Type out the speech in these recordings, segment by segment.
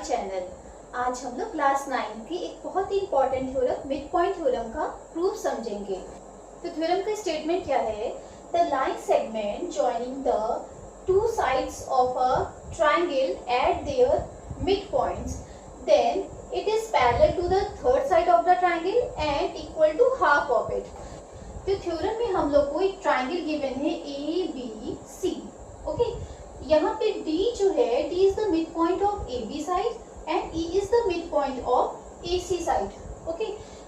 Channel. आज हम लोग क्लास 9 की एक बहुत ही important theorem mid point theorem का प्रूफ समझेंगे। तो थ्योरम का स्टेटमेंट क्या है? The line segment joining the two sides of a triangle at their mid points, then it is parallel to the third side of the triangle and equal to half of it. तो theorem में हम लोग को एक triangle given है ABC। Okay, यहाँ पे D जो है, D is the mid point of AB side and E is the mid point of AC side. Okay,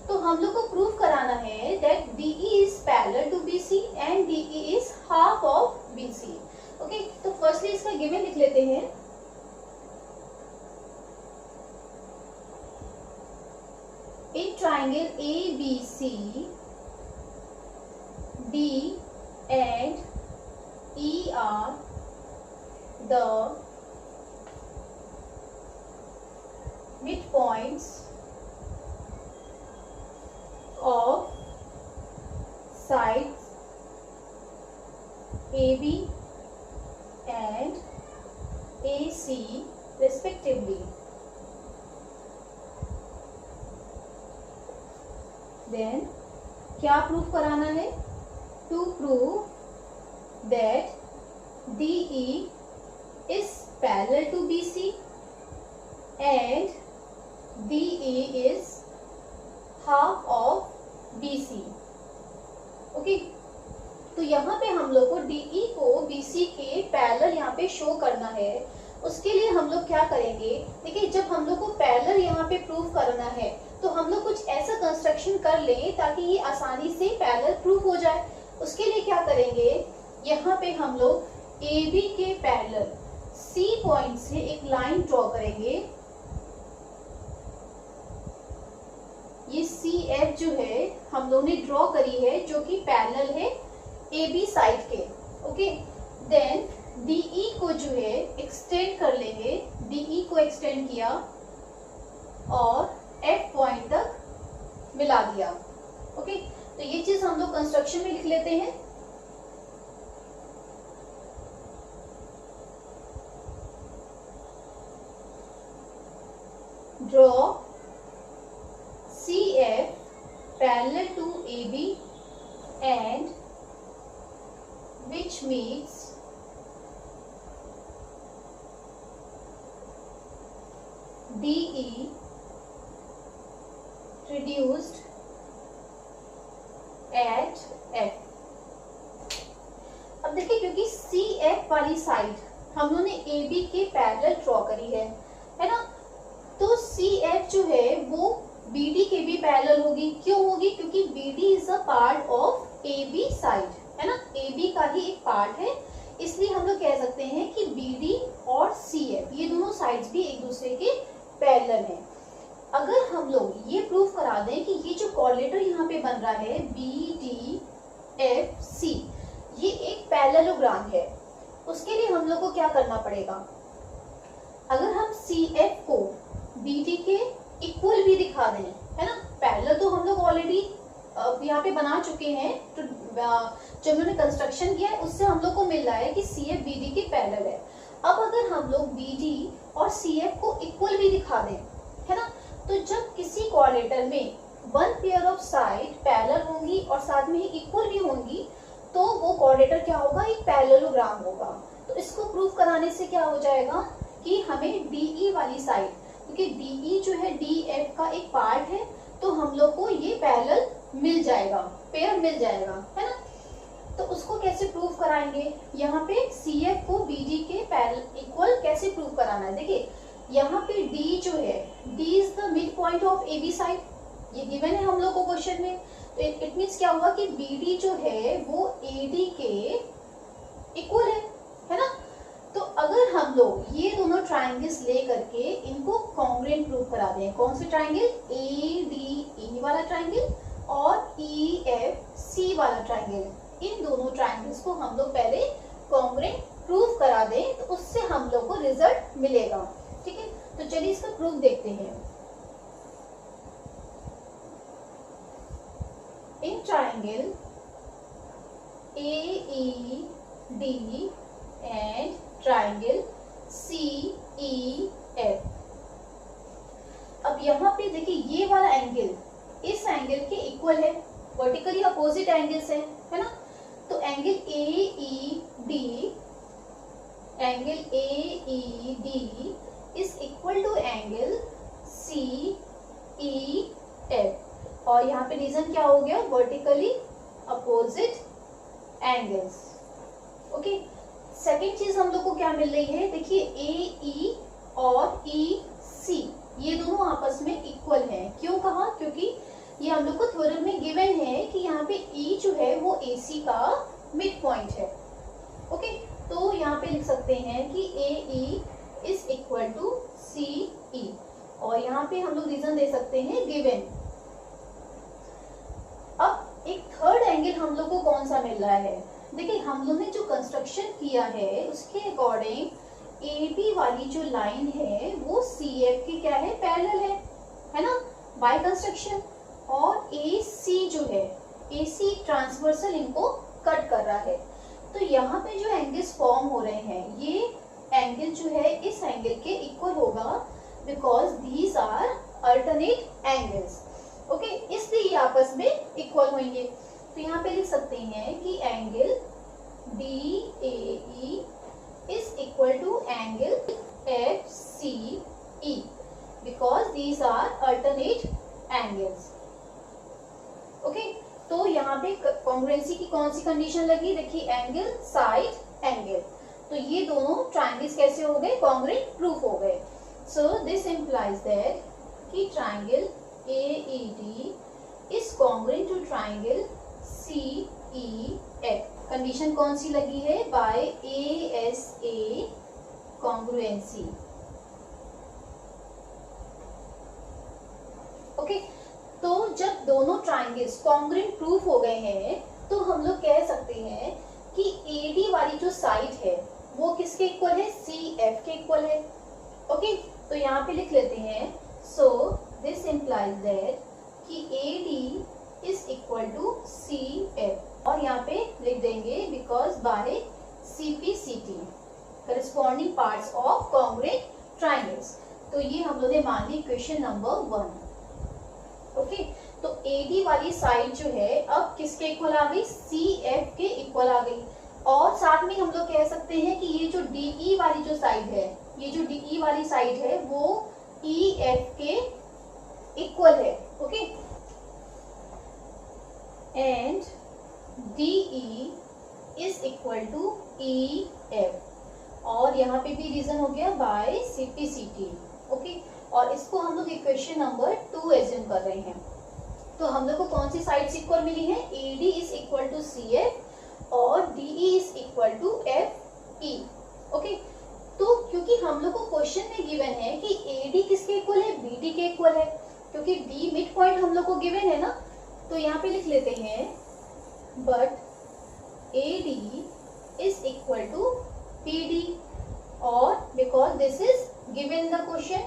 तो हम लोग को प्रूव कराना है that DE is parallel to BC and DE is half of BC। Okay, तो firstly इसका given लिख लेते हैं। In triangle ABC, D and E are the midpoints of sides AB and AC respectively. Then क्या proof कराना है? To prove that DE is parallel to BC and DE is half of BC। Okay, तो यहाँ पे हम लोग को DE को BC के पैरेलल यहाँ पे शो करना है। उसके लिए हम लोग क्या करेंगे? देखिए, जब हम लोग को पैरेलल यहाँ पे प्रूफ करना है तो हम लोग कुछ ऐसा कंस्ट्रक्शन कर लें ताकि ये आसानी से पैरेलल प्रूफ हो जाए। उसके लिए क्या करेंगे? यहाँ पे हम लोग AB के पैरेलल C पॉइंट से एक लाइन ड्रॉ करेंगे। ये CF जो है हम लोग ने ड्रॉ करी है, जो कि पैरेलल है AB साइड के। ओके, देन DE को जो है एक्सटेंड कर लेंगे। DE को एक्सटेंड किया और F पॉइंट तक मिला दिया। ओके, तो ये चीज हम लोग कंस्ट्रक्शन में लिख लेते हैं। Draw CF parallel to AB and which meets DE reduced at F। अब देखिए, क्योंकि CF वाली साइड हम लोगों ने AB के पैरेलल ड्रॉ करी है ना, तो CF जो है वो BD के भी पैरेलल होगी। क्यों होगी? क्योंकि BD is a part of AB side, है ना, AB का ही एक पार्ट है। इसलिए हम लोग कह सकते हैं कि BD और CF ये दोनों साइड्स भी एक दूसरे के पैरेलल हैं। अगर हम लोग ये प्रूफ करा दें कि ये जो कोऑर्डिनेटर यहाँ पे बन रहा है BDFC, ये एक पैरेललोग्राम है, उसके लिए हम लोग को क्या करना पड़ेगा? अगर हम CF को BD के इक्वल भी दिखा दें, है ना, पैरेलल तो हम लोग ऑलरेडी यहाँ पे बना चुके हैं। तो जब हमने कंस्ट्रक्शन किया है उससे हम लोग को मिल रहा है कि CF BD के पैरेलल है। अब अगर हम लोग BD और CF को इक्वल भी दिखा दें, है ना, तो जब किसी कोऑर्डिनेटर में one pair of side parallel होंगी और साथ में ही इक्वल भी होंगी, तो वो कोऑर्डिनेटर क्या होगा? एक पैरेललोग्राम होगा। तो इसको प्रूफ कराने से क्या हो जाएगा कि हमें DE वाली साइड, क्योंकि DE जो है DF का एक पार्ट है, तो हम लोग को ये पैरेलल मिल जाएगा, पेयर मिल जाएगा, है ना। तो उसको कैसे प्रूफ कराएंगे? यहाँ पे CF को BD के पैरेलल इक्वल कैसे प्रूफ कराना है? देखिए, यहाँ पे D जो है, D is the mid point of AB side, ये गिवन है हम लोग को क्वेश्चन में। तो इट मीन्स क्या होगा कि BD जो है वो AD के इक्वल है ना। तो अगर हम लोग ये दोनों ट्रायंगल्स ले करके इनको कॉन्ग्रुएंट प्रूफ करा दें, कौन से ट्रायंगल? ADE वाला ट्रायंगल और EFC वाला ट्रायंगल, इन दोनों ट्रायंगल्स को हम लोग पहले कॉन्ग्रुएंट प्रूफ करा दें, तो उससे हम लोग को रिजल्ट मिलेगा। ठीक है, तो चलिए इसका प्रूफ देखते हैं। In triangle AED and triangle CEF, equal है, वर्टिकली अपोजिट एंगल्स है ना। तो angle AED is equal to angle CEF, और यहाँ पे रीजन क्या हो गया, vertically opposite angles. Okay, second चीज हम लोग को क्या मिल रही है, देखिए AE और EC ये दोनों आपस में इक्वल हैं। क्यों कहा, क्योंकि ये हम लोग को थ्योरम में गिवन है कि यहाँ पे E जो है वो AC का मिड पॉइंट है। ओके, तो यहाँ पे लिख सकते हैं कि AE is equal to CE, और यहाँ पे हम लोग रीजन दे सकते हैं गिवन। अब एक थर्ड एंगल हम लोग को कौन सा मिल रहा है, देखिए हम लोग ने जो कंस्ट्रक्शन किया है उसके अकॉर्डिंग AB वाली जो लाइन है वो CF की क्या है, पैरेलल है ना, बाय कंस्ट्रक्शन। और AC जो है, AC ट्रांसवर्सल इनको कट कर रहा है। तो यहाँ पे जो एंगल्स फॉर्म हो रहे हैं ये एंगल जो है इस एंगल के इक्वल होगा, because these are alternate angles. Okay, इसलिए ये आपस में इक्वल होंगे। तो यहाँ पे लिख सकते हैं कि angle DAE is equal to angle FCE, because these are alternate angles. Okay, तो यहाँ पे कॉन्ग्रुएंसी की कौन सी कंडीशन लगी, देखिए एंगल साइड एंगल, तो ये दोनों ट्राइंगल्स कैसे हो गए, कॉन्ग्रुएंट प्रूफ हो गए। सो दिस इंप्लाइज दैट कि triangle AED is congruent to triangle CEF। Condition कौन सी लगी है, बाय ASA कॉन्ग्रुएंसी। ओके, तो जब दोनों ट्राइंगल्स कॉन्ग्रुएंट प्रूफ हो गए हैं तो हम लोग कह सकते हैं कि AD वाली जो साइड है वो किसके इक्वल है, CF के इक्वल है। ओके, तो यहाँ पे लिख लेते हैं, सो दिस इंप्लाइज दैट कि AD is equal to CF, और यहाँ पे लिख देंगे because by CPCT corresponding parts of congruent triangles. तो ये हम लोग ने मान ली इक्वेशन नंबर 1। ओके, तो AD वाली साइड जो है अब किसके इक्वल आ गई, CF के इक्वल आ गई। और साथ में हम लोग कह सकते हैं कि ये जो DE वाली जो साइड है, ये जो DE वाली साइड है वो EF के इक्वल है। Okay, and DE is equal to EF, और यहाँ पे भी रीजन हो गया बाय CPCT। ओके, और इसको हम लोग इक्वेशन नंबर 2 एज्यूम कर रहे हैं। तो हम लोग को कौन सी साइड्स इक्वल मिली है, AD is equal to CF और DE is equal to FE। Okay, तो क्योंकि हम लोग को क्वेश्चन में गिवन है कि AD किसके इक्वल है, BD के इक्वल है, क्योंकि D मिड पॉइंट हम लोग को गिवन है ना, तो यहाँ पे लिख लेते हैं but AD is equal to PD, और because this is given in the question,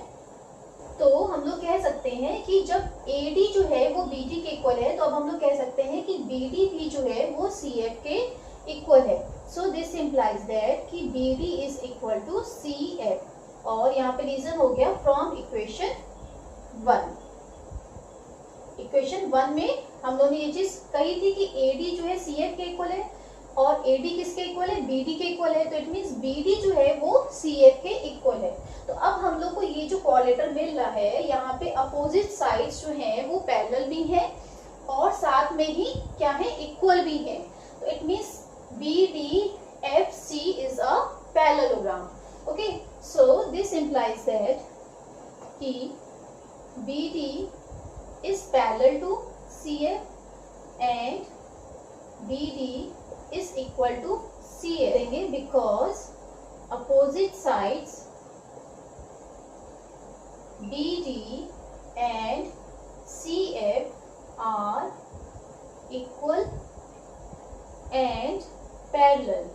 तो हम लोग कह सकते हैं कि जब AD जो है वो BD के इक्वल है, तो अब हम लोग कह सकते हैं कि BD भी जो है वो CF के इक्वल है। सो दिस इंप्लाइज दैट कि BD is equal to CF, और यहाँ पे रीजन हो गया फ्रॉम इक्वेशन 1। इक्वेशन 1 में हम लोगों ने ये चीज कही थी कि AD जो है CF के इक्वल है और AD किसके इक्वल है, BD के इक्वल है, तो इट मीन्स BD जो है वो CF के इक्वल है। तो अब हम लोग को ये जो कोलेटर मिल रहा है, यहाँ पे अपोजिट साइड्स जो हैं वो पैरेलल भी है और साथ में ही क्या है, इक्वल भी है। तो it means BDFC is a parallelogram. Okay, so this implies that कि BD is parallel to CF and BD is equal to CF देंगे, because opposite sides BD and CF are equal and parallel।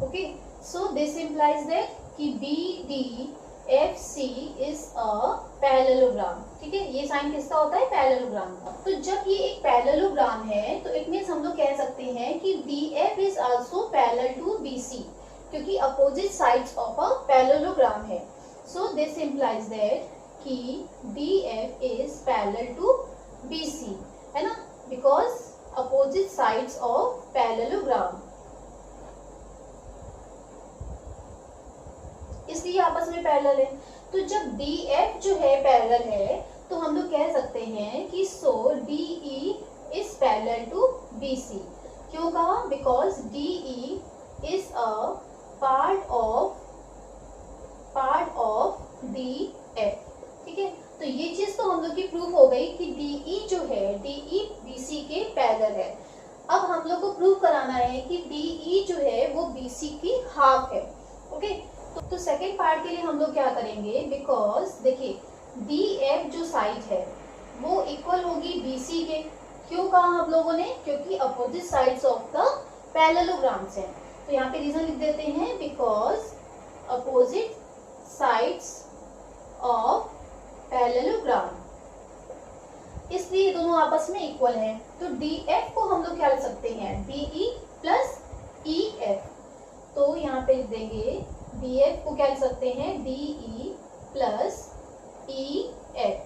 Okay, so this implies that कि BDFC is a parallelogram। ठीक है, ये sign किसका होता है, parallelogram का। तो जब ये एक पैरेललोग्राम है तो इट मीन्स हम लोग कह सकते हैं कि DF is also parallel to BC, क्योंकि opposite sides of a parallelogram है। सो दिस इम्प्लाइज दैट कि DF is parallel to BC, है ना, because opposite sides of parallelogram, इसलिए आपस में पैरेलल है। तो जब DF जो है पैरेलल है तो हम लोग कह सकते हैं कि so DE is parallel to BC। क्यों कहा? Because DE is a part of DF। ठीक है, तो ये चीज तो हम लोग की प्रूफ हो गई कि DE जो है DE BC के पैरेलल है। अब हम लोग को प्रूव कराना है कि DE जो है वो BC की हाफ है। ओके, तो सेकेंड पार्ट के लिए हम लोग क्या करेंगे, बिकॉज देखिए DF जो साइड है वो इक्वल होगी BC के। क्यों कहा हम लोगों ने? क्योंकि opposite sides of the parallelograms हैं। तो यहाँ पे रीजन लिख देते हैं, because opposite sides of parallelogram, इसलिए दोनों आपस में इक्वल हैं। तो DF को हम लोग क्या लिख सकते हैं, DE प्लस EF। तो यहाँ पे लिख देंगे DF को क्या लिख सकते हैं, DE plus EF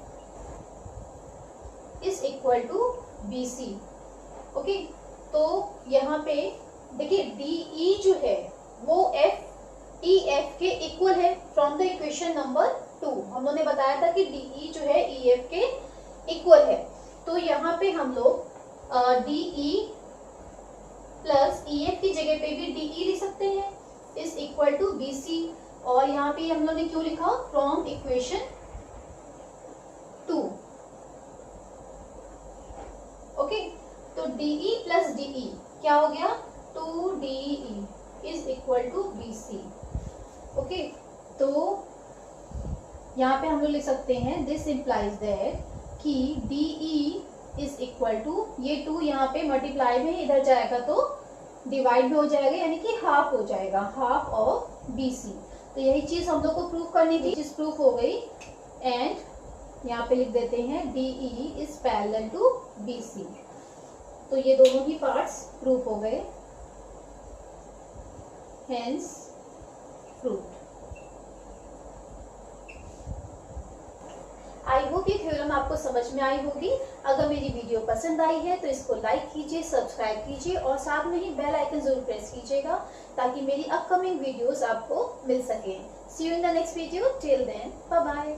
is equal to BC। Okay, तो यहाँ पे देखिए DE जो है वो EF के इक्वल है फ्रॉम द इक्वेशन नंबर 2। हम लोगों ने बताया था कि DE जो है EF के इक्वल है। तो यहाँ पे हम लोग DE प्लस EF की जगह पे भी DE लिख सकते हैं इज इक्वल टू BC। और यहाँ पे हम लोग ने क्यों लिखा, फ्रॉम इक्वेशन 2। ओके, तो DE प्लस DE क्या हो गया, 2DE is equal to BC। Okay, तो यहाँ पे हम लोग लिख सकते हैं दिस इम्प्लाइज दैट कि DE इज इक्वल टू, ये 2 यहाँ पे मल्टीप्लाई में इधर जाएगा तो डिवाइड में हो जाएगा, यानी कि हाफ हो जाएगा, हाफ ऑफ BC। तो यही चीज हम लोग को प्रूव करनी थी, चीज प्रूफ हो गई। एंड यहाँ पे लिख देते हैं DE is parallel to BC। तो ये दोनों ही पार्ट्स प्रूफ हो गए, हेंस प्रूफ। आई होप ये थ्योरम आपको समझ में आई होगी। अगर मेरी वीडियो पसंद आई है तो इसको लाइक कीजिए, सब्सक्राइब कीजिए और साथ में ही बेल आइकन जरूर प्रेस कीजिएगा ताकि मेरी अपकमिंग वीडियोस आपको मिल सके। See you in the next video, till then bye bye.